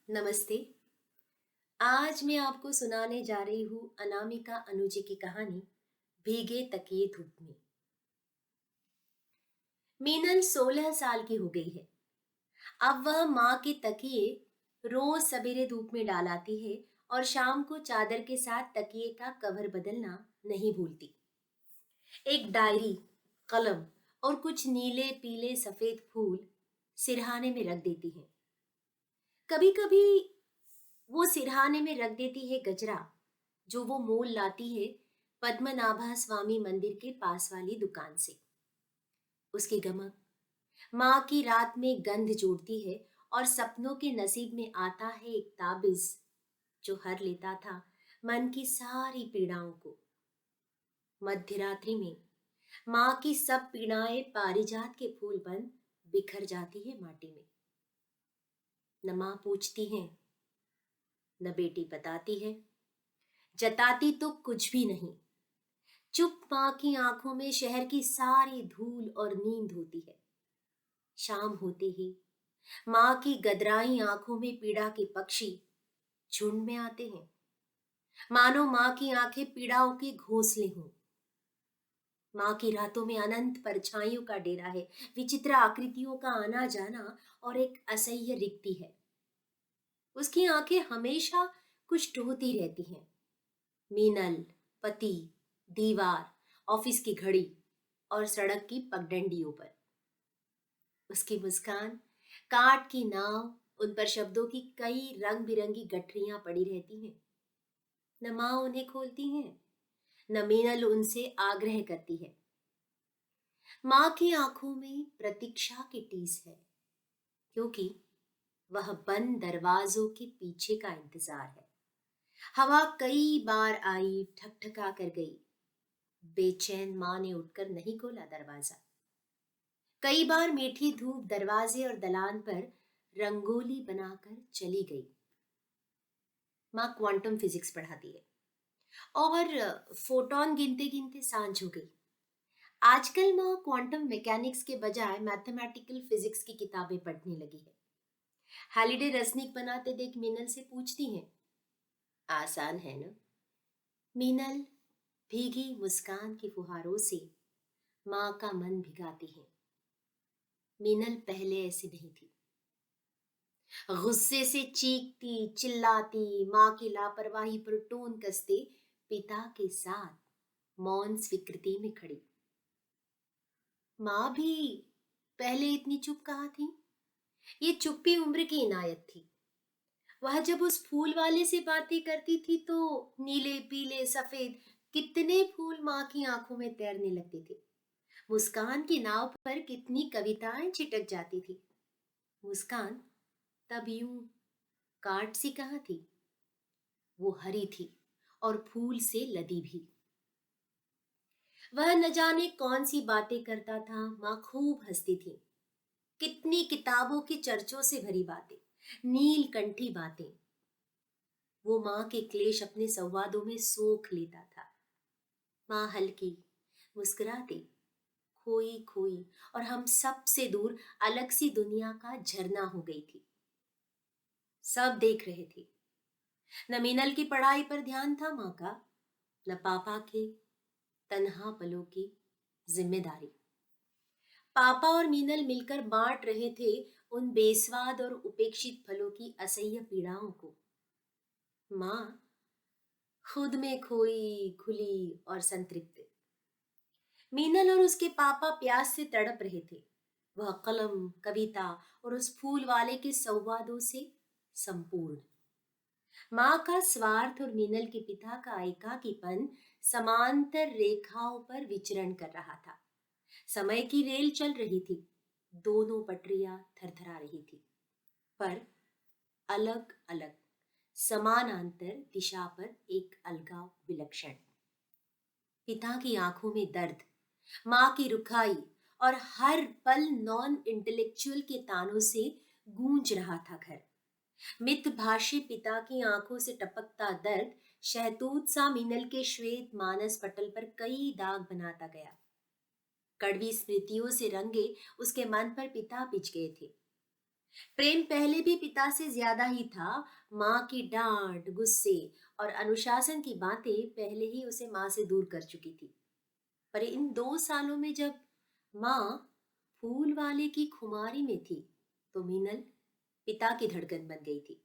नमस्ते। आज मैं आपको सुनाने जा रही हूँ अनामिका अनुजी की कहानी भीगे तकिए धूप में। मीनल 16 साल की हो गई है। अब वह माँ के तकिए रोज सवेरे धूप में डाल आती है और शाम को चादर के साथ तकिए का कवर बदलना नहीं भूलती। एक डायरी, कलम और कुछ नीले पीले सफेद फूल सिरहाने में रख देती है। कभी कभी वो सिरहाने में रख देती है गजरा, जो वो मोल लाती है पद्मनाभा स्वामी मंदिर के पास वाली दुकान से। उसकी गमक माँ की रात में गंध जोड़ती है और सपनों के नसीब में आता है एक ताबिज जो हर लेता था मन की सारी पीड़ाओं को। मध्य रात्रि में माँ की सब पीड़ाएं पारिजात के फूल बन बिखर जाती है माटी में। न माँ पूछती है, न बेटी बताती है, जताती तो कुछ भी नहीं। चुप माँ की आंखों में शहर की सारी धूल और नींद होती है। शाम होते ही माँ की गदराई आंखों में पीड़ा के पक्षी झुंड में आते हैं, मानो माँ की आंखें पीड़ाओं के घोंसले हों। माँ की रातों में अनंत परछाइयों का डेरा है, विचित्र आकृतियों का आना जाना और एक असह्य रिक्ति है। उसकी आंखें हमेशा कुछ ढूंढती रहती हैं। मीनल, पति, दीवार, ऑफिस की घड़ी और सड़क की पगडंडियों पर। उसकी मुस्कान काठ की नाव, उन पर शब्दों की कई रंग बिरंगी गठरियां पड़ी रहती हैं। न माँ उन्हें खोलती हैं, न मीनल उनसे आग्रह करती है। माँ की आंखों में प्रतीक्षा की टीस है, क्योंकि वह बंद दरवाजों के पीछे का इंतजार है। हवा कई बार आई, ठकठका कर गई। बेचैन माँ ने उठकर नहीं खोला दरवाजा। कई बार मीठी धूप दरवाजे और दलान पर रंगोली बनाकर चली गई। माँ क्वांटम फिजिक्स पढ़ाती है और फोटॉन गिनते गिनते सांझ हो गई। आजकल माँ क्वांटम मैकेनिक्स के बजाय मैथमेटिकल फिजिक्स की किताबें पढ़ने लगी है। हॉलिडे रसनिक बनाते देख मीनल से पूछती हैं, आसान है ना? मीनल भीगी मुस्कान की फुहारों से माँ का मन भिगाती है। मीनल पहले ऐसी नहीं थी। गुस्से से चीखती चिल्लाती, माँ की लापरवाही पर टोन कसते पिता के साथ मौन स्वीकृति में खड़ी। माँ भी पहले इतनी चुप कहाँ थी? ये चुप्पी उम्र की इनायत थी। वह जब उस फूल वाले से बातें करती थी तो नीले पीले सफेद कितने फूल माँ की आंखों में तैरने लगते थे। मुस्कान की नाव पर कितनी कविताएं छिटक जाती थी। मुस्कान तब यूं काट सी कहाँ थी, वो हरी थी और फूल से लदी भी। वह न जाने कौन सी बातें करता था, माँ खूब हंसती थी। कितनी किताबों की चर्चों से भरी बातें, नीलकंठी बातें। वो माँ के क्लेश अपने संवादों में सोख लेता था। माँ हल्की, मुस्कुराती, खोई खोई और हम सब से दूर अलग सी दुनिया का झरना हो गई थी। सब देख रहे थे। न मीनल की पढ़ाई पर ध्यान था माँ का, न पापा के तन्हा पलों की जिम्मेदारी। पापा और मीनल मिलकर बांट रहे थे उन बेस्वाद और उपेक्षित फलों की असह्य पीड़ाओं को। माँ खुद में खोई, खुली और संतृप्त। मीनल और उसके पापा प्यास से तड़प रहे थे। वह कलम, कविता और उस फूल वाले के संवादों से संपूर्ण। माँ का स्वार्थ और मीनल के पिता का एकाकीपन समांतर रेखाओं पर विचरण कर रहा था। समय की रेल चल रही थी, दोनों पटरियां थरथरा रही थी, पर अलग अलग, समानांतर दिशा पर एक अलगाव विलक्षण। पिता की आंखों में दर्द, माँ की रुखाई और हर पल नॉन इंटेलेक्चुअल के तानों से गूंज रहा था घर। मितभाषी पिता की आंखों से टपकता दर्द शहतूत सा मीनल के श्वेत मानस पटल पर कई दाग बनाता गया। कड़वी स्मृतियों से रंगे उसके मन पर पिता पिच गए थे। प्रेम पहले भी पिता से ज्यादा ही था। माँ की डांट, गुस्से और अनुशासन की बातें पहले ही उसे माँ से दूर कर चुकी थी। पर इन 2 सालों में जब माँ फूल वाले की खुमारी में थी, तो मीनल पिता की धड़कन बन गई थी।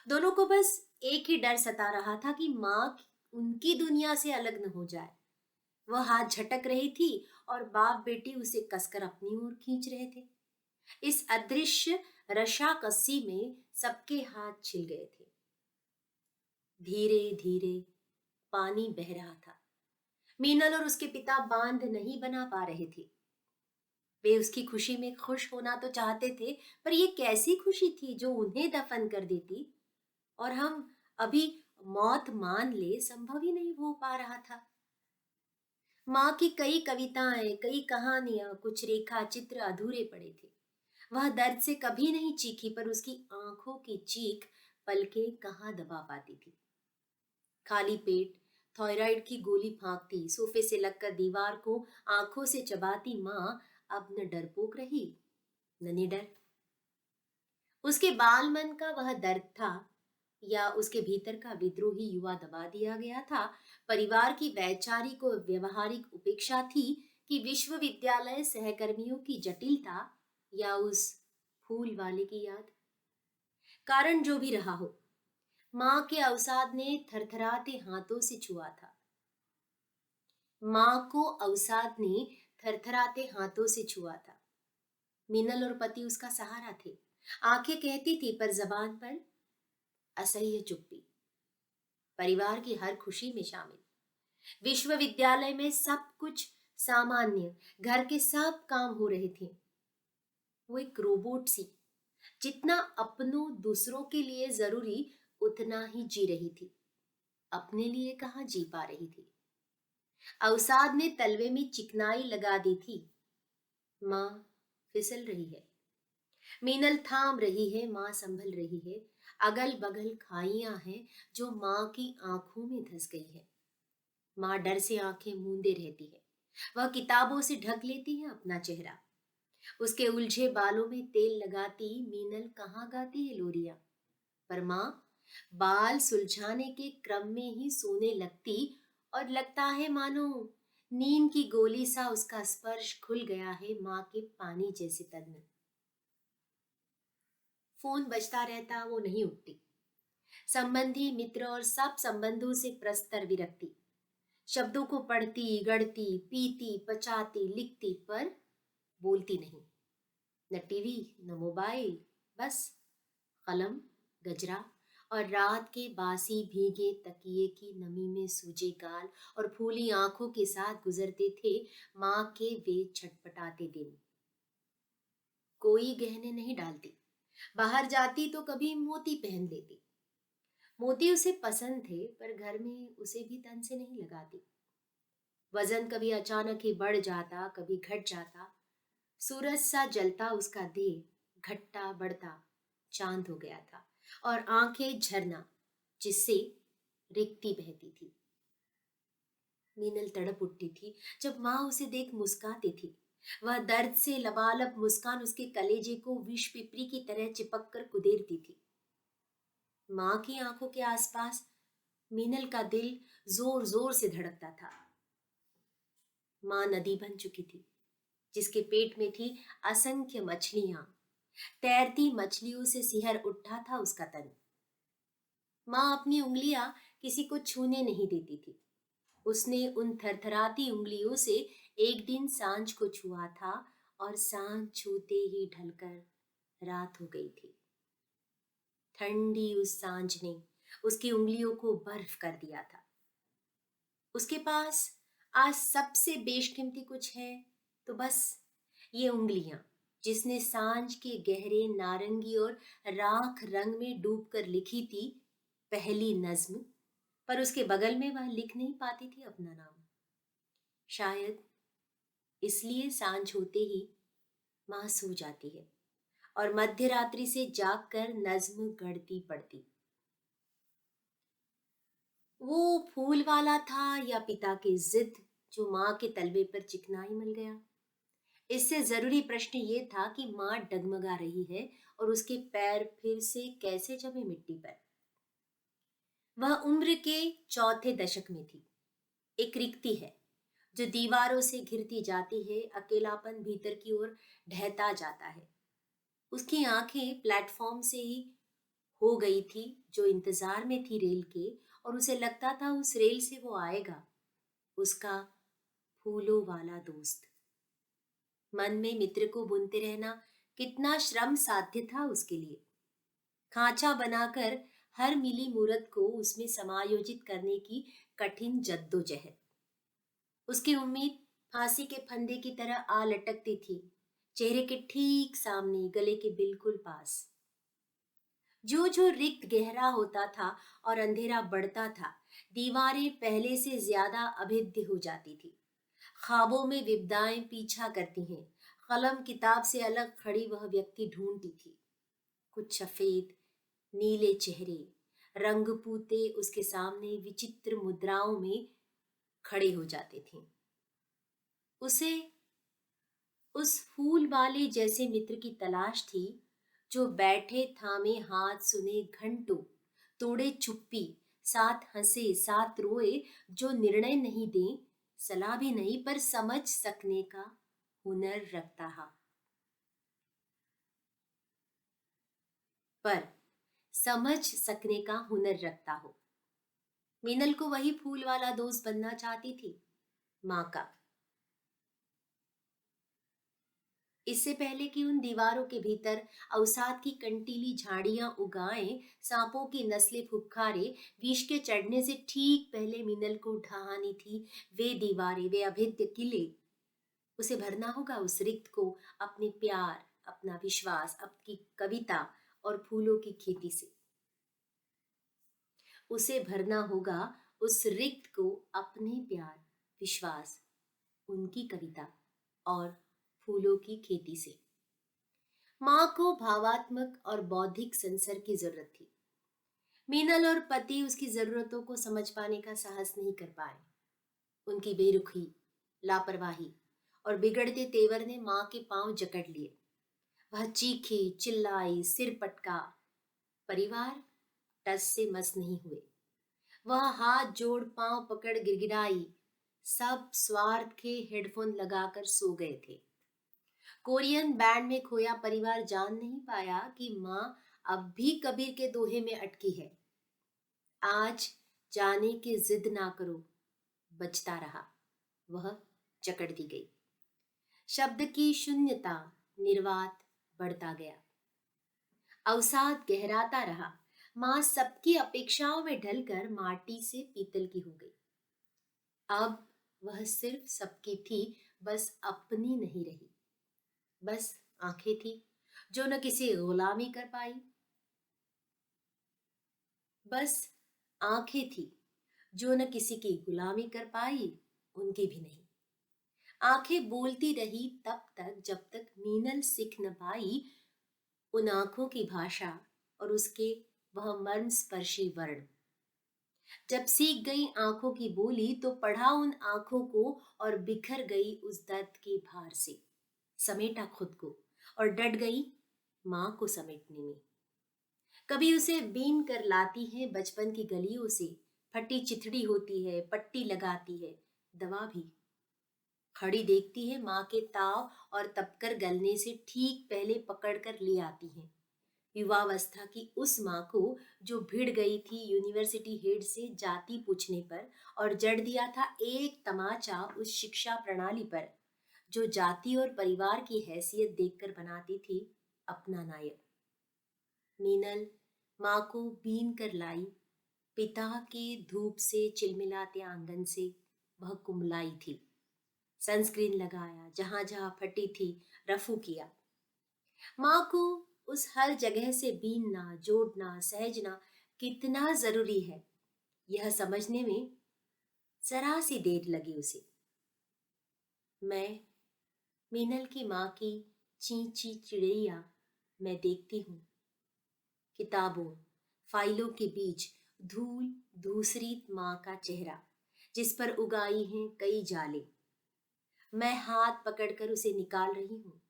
दोनों को बस एक ही डर सता रहा था कि माँ उनकी दुनिया से अलग न हो जाए। वह हाथ झटक रही थी और बाप बेटी उसे कसकर अपनी ओर खींच रहे थे। इस अदृश्य रशाकसी में सबके हाथ छिल गए थे। धीरे धीरे पानी बह रहा था। मीनल और उसके पिता बांध नहीं बना पा रहे थे। वे उसकी खुशी में खुश होना तो चाहते थे, पर ये कैसी खुशी थी जो उन्हें दफन कर देती, और हम अभी मौत मान ले संभव ही नहीं हो पा रहा था। माँ की कई कविताएं, कई कहानियां, कुछ रेखा चित्र अधूरे पड़े थे। वह दर्द से कभी नहीं चीखी, पर उसकी आंखों की चीख पलकें कहाँ दबा पाती थी। खाली पेट थायराइड की गोली फांकती, सोफे से लगकर दीवार को आंखों से चबाती माँ अब न डरपोक रही, न निडर। उसके बाल मन का वह दर्द था, या उसके भीतर का विद्रोही युवा दबा दिया गया था। परिवार की वैचारिक और व्यवहारिक उपेक्षा थी, कि विश्वविद्यालय सहकर्मियों की जटिलता, या उस फूल वाले की याद। कारण जो भी रहा हो, माँ के अवसाद ने थरथराते हाथों से छुआ था। माँ को अवसाद ने थरथराते हाथों से छुआ था। मीनल और पति उसका सहारा थे। आंखें कहती थी, पर जबान पर असह्य चुप्पी। परिवार की हर खुशी में शामिल, विश्वविद्यालय में सब कुछ सामान्य, घर के सब काम हो रहे थे। वो एक रोबोट सी, जितना अपनों दूसरों के लिए जरूरी, उतना ही जी रही थी। अपने लिए कहाँ जी पा रही थी। अवसाद ने तलवे में चिकनाई लगा दी थी। माँ फिसल रही है, मीनल थाम रही है, माँ संभल रही है। अगल बगल खाइयां हैं जो माँ की आंखों में धंस गई है। माँ डर से आंखें मूंदे रहती है। वह किताबों से ढक लेती है अपना चेहरा। उसके उलझे बालों में तेल लगाती मीनल कहाँ गाती है लोरियां। पर माँ बाल सुलझाने के क्रम में ही सोने लगती, और लगता है मानो नींद की गोली सा उसका स्पर्श खुल गया है माँ के पानी जैसे तन में। फोन बजता रहता, वो नहीं उठती। संबंधी, मित्र और सब संबंधों से प्रस्तर विरक्ति। शब्दों को पढ़ती, गढ़ती, पीती, पचाती, लिखती, पर बोलती नहीं। न टीवी, न मोबाइल, बस कलम, गजरा और रात के बासी भीगे तकिए की नमी में सूजे गाल और फूली आंखों के साथ गुजरते थे माँ के वे छटपटाते दिन। कोई गहने नहीं डालती। बाहर जाती तो कभी मोती पहन लेती। मोती उसे पसंद थे, पर घर में उसे भी तन से नहीं लगाती। वजन कभी अचानक ही बढ़ जाता, कभी घट जाता। सूरज सा जलता उसका देह घटता बढ़ता चांद हो गया था, और आंखें झरना, जिससे रिक्ति बहती थी। मीनल तड़प उठती थी जब माँ उसे देख मुस्काती थी। वह दर्द से लबालब मुस्कान उसके कलेजे को विष पिपरी की तरह चिपक कर कुदेरती थी। माँ की आंखों के आसपास मीनल का दिल जोर जोर से धड़कता था। माँ नदी बन चुकी थी, जिसके पेट में थी असंख्य मछलियां। तैरती मछलियों से सिहर उठा था उसका तन। माँ अपनी उंगलियां किसी को छूने नहीं देती थी। उसने उन थरथराती उंगलियों से एक दिन सांझ को छुआ था, और सांझ छूते ही ढलकर रात हो गई थी। ठंडी उस सांझ ने उसकी उंगलियों को बर्फ कर दिया था। उसके पास आज सबसे बेशकीमती कुछ है तो बस ये उंगलियां, जिसने सांझ के गहरे नारंगी और राख रंग में डूबकर लिखी थी पहली नज्म, पर उसके बगल में वह लिख नहीं पाती थी अपना नाम। शायद इसलिए सांझ होते ही माँ सो जाती है, और मध्य रात्रि से जागकर नज्म गढ़ती पड़ती। वो फूल वाला था, या पिता की जिद जो माँ के तलवे पर चिकनाई मल गया। इससे जरूरी प्रश्न ये था कि माँ डगमगा रही है और उसके पैर फिर से कैसे जमे मिट्टी पर। वह उम्र के चौथे दशक में थी। एक रिक्ति है जो दीवारों से घिरती जाती है, अकेलापन भीतर की ओर ढहता जाता है। उसकी आंखें प्लेटफॉर्म से ही हो गई थी, जो इंतजार में थी रेल के, और उसे लगता था उस रेल से वो आएगा, उसका फूलों वाला दोस्त। मन में मित्र को बुनते रहना कितना श्रम साध्य था उसके लिए। खांचा बनाकर हर मिली मूरत को उसमें समायोजित करने की कठिन जद्दोजहद। उसकी उम्मीद फांसी के फंदे की तरह आ लटकती थी, चेहरे के ठीक सामने, गले के बिल्कुल पास। जो जो रिक्त गहरा होता था और अंधेरा बढ़ता था, दीवारें पहले से ज्यादा अभेद्य हो जाती थी। ख्वाबों में विपदाएं पीछा करती हैं। कलम किताब से अलग खड़ी वह व्यक्ति ढूंढती थी। कुछ सफेद नीले चेहरे रंग पूते उसके सामने विचित्र मुद्राओं में खड़े हो जाते थे। उसे उस फूल वाले जैसे मित्र की तलाश थी, जो बैठे थामे हाथ सुने घंटों, तोड़े चुप्पी, साथ हंसे साथ रोए, जो निर्णय नहीं दे, सलाह भी नहीं पर समझ सकने का हुनर रखता हा। पर समझ सकने का हुनर रखता हो। मीनल को वही फूल वाला दोस्त बनना चाहती थी, माँ का। इससे पहले कि उन दीवारों के भीतर अवसाद की कंटीली झाड़ियां उगाएं, सांपों की नस्लें फुफकारे, विष के चढ़ने से ठीक पहले मीनल को ढहानी थी वे दीवारें, वे अभेद्य किले। उसे भरना होगा उस रिक्त को अपने प्यार, अपना विश्वास, अपनी कविता और फूलों की खेती से। उसे भरना होगा उस रिक्त को अपने प्यार, विश्वास, उनकी कविता और फूलों की खेती से। माँ को भावात्मक और बौद्धिक संसर की जरूरत थी। मीनल और पति उसकी जरूरतों को समझ पाने का साहस नहीं कर पाए। उनकी बेरुखी, लापरवाही और बिगड़ते तेवर ने माँ के पांव जकड़ लिए। वह चीखी, चिल्लाई, सिर पटका। परिवार टस से मस नहीं हुए। वह हाथ जोड़ पांव पकड़ गिड़गिड़ाई। सब स्वार्थ के हेडफोन लगाकर सो गए थे। कोरियन बैंड में खोया परिवार जान नहीं पाया कि माँ अब भी कबीर के दोहे में अटकी है। आज जाने की जिद ना करो, बचता रहा। वह जकड़ दी गई। शब्द की शून्यता, निर्वात बढ़ता गया। अवसाद गहराता रहा। माँ सबकी अपेक्षाओं में ढलकर माटी से पीतल की हो गई। अब वह सिर्फ सबकी थी, बस अपनी नहीं रही। बस आंखें थी जो न किसी गुलामी कर पाई। बस आंखें थी जो न किसी की गुलामी कर पाई, उनकी भी नहीं। आंखें बोलती रही तब तक जब तक मीनल सीख न पाई उन आंखों की भाषा और उसके वह मर्म स्पर्शी वर्ण। जब सीख गई आंखों की बोली तो पढ़ा उन आंखों को और बिखर गई उस दर्द के भार से। समेटा खुद को और डट गई माँ को समेटने में। कभी उसे बीन कर लाती है बचपन की गलियों से, फटी चिथड़ी होती है, पट्टी लगाती है, दवा भी। खड़ी देखती है माँ के ताव और तपकर गलने से ठीक पहले पकड़ कर ले आती है। युवावस्था की उस माँ को जो भिड़ गई थी यूनिवर्सिटी हेड से जाति पूछने पर और जड़ दिया था एक तमाचा उस शिक्षा प्रणाली पर जो जाति और परिवार की हैसियत देखकर बनाती थी अपना नायक। मीनल माँ को बीन कर लाई। पिता के धूप से चिलमिलाते आंगन से वह कुंबलाई थी। सनस्क्रीन लगाया, जहां जहां फटी थी रफू किया। माँ को उस हर जगह से बीनना, जोड़ना, सहजना कितना जरूरी है, यह समझने में जरा सी देर लगी उसे। मैं मीनल की माँ की चींची चिड़ैया मैं देखती हूँ। किताबों, फाइलों के बीच धूल धूसरी माँ का चेहरा, जिस पर उगाई हैं कई जाले। मैं हाथ पकड़कर उसे निकाल रही हूँ।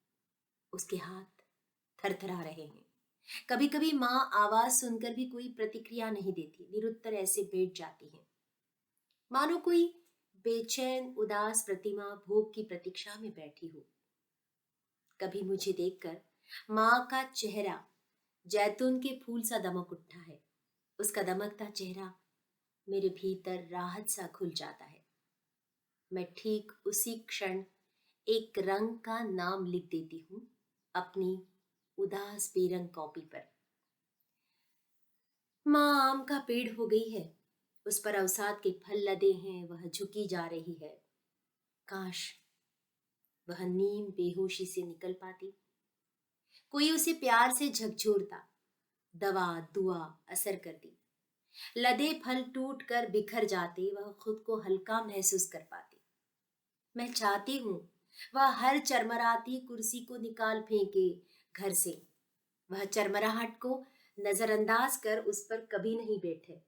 उसके हाथ थरथरा रहे हैं। कभी कभी माँ आवाज सुनकर भी कोई प्रतिक्रिया नहीं देती, निरुत्तर ऐसे बैठ जाती है, मानो कोई बेचैन उदास प्रतिमा भोग की प्रतीक्षा में बैठी हो। कभी मुझे देखकर माँ का चेहरा जैतून के फूल सा दमक उठता है। उसका दमकता चेहरा मेरे भीतर राहत सा खुल जाता है। मैं ठीक उसी क्षण एक रंग का नाम लिख देती हूँ अपनी उदास बेरंग कॉपी पर। माँ आम का पेड़ हो गई है, उस पर अवसाद के फल लदे हैं, वह झुकी जा रही है। काश वह नीम बेहोशी से निकल पाती, कोई उसे प्यार से झकझोरता, दवा दुआ असर करती, लदे फल टूट कर बिखर जाते, वह खुद को हल्का महसूस कर पाती। मैं चाहती हूँ वह हर चरमराती कुर्सी को निकाल फेंके घर से, वह चरमराहट को नजरअंदाज कर उस पर कभी नहीं बैठे।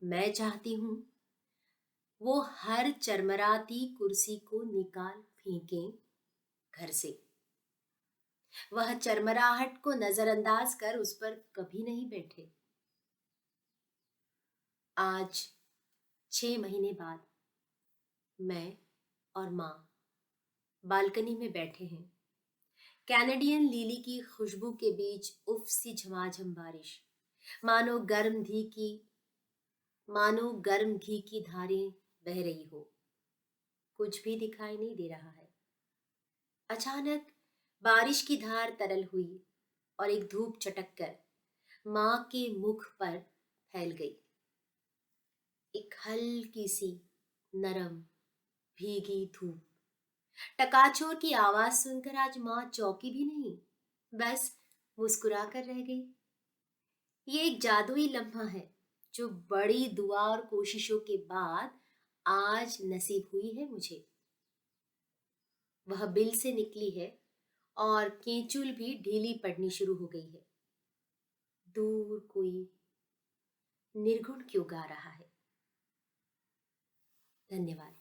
मैं चाहती हूँ वो हर चरमराती कुर्सी को निकाल फेंके घर से, वह चरमराहट को नजरअंदाज कर उस पर कभी नहीं बैठे। आज 6 महीने बाद मैं और माँ बालकनी में बैठे हैं। कैनेडियन लिली की खुशबू के बीच उफ सी झमाझम बारिश, मानो गर्म घी की धारें बह रही हो। कुछ भी दिखाई नहीं दे रहा है। अचानक बारिश की धार तरल हुई और एक धूप चटक कर माँ के मुख पर फैल गई। एक हल्की सी नरम भीगी धूप। टकाचोर की आवाज सुनकर आज माँ चौंकी भी नहीं, बस मुस्कुरा कर रह गई। ये एक जादुई लम्हा है जो बड़ी दुआ और कोशिशों के बाद आज नसीब हुई है मुझे। वह बिल से निकली है और केंचुल भी ढीली पड़नी शुरू हो गई है। दूर कोई निर्गुण क्यों गा रहा है। धन्यवाद।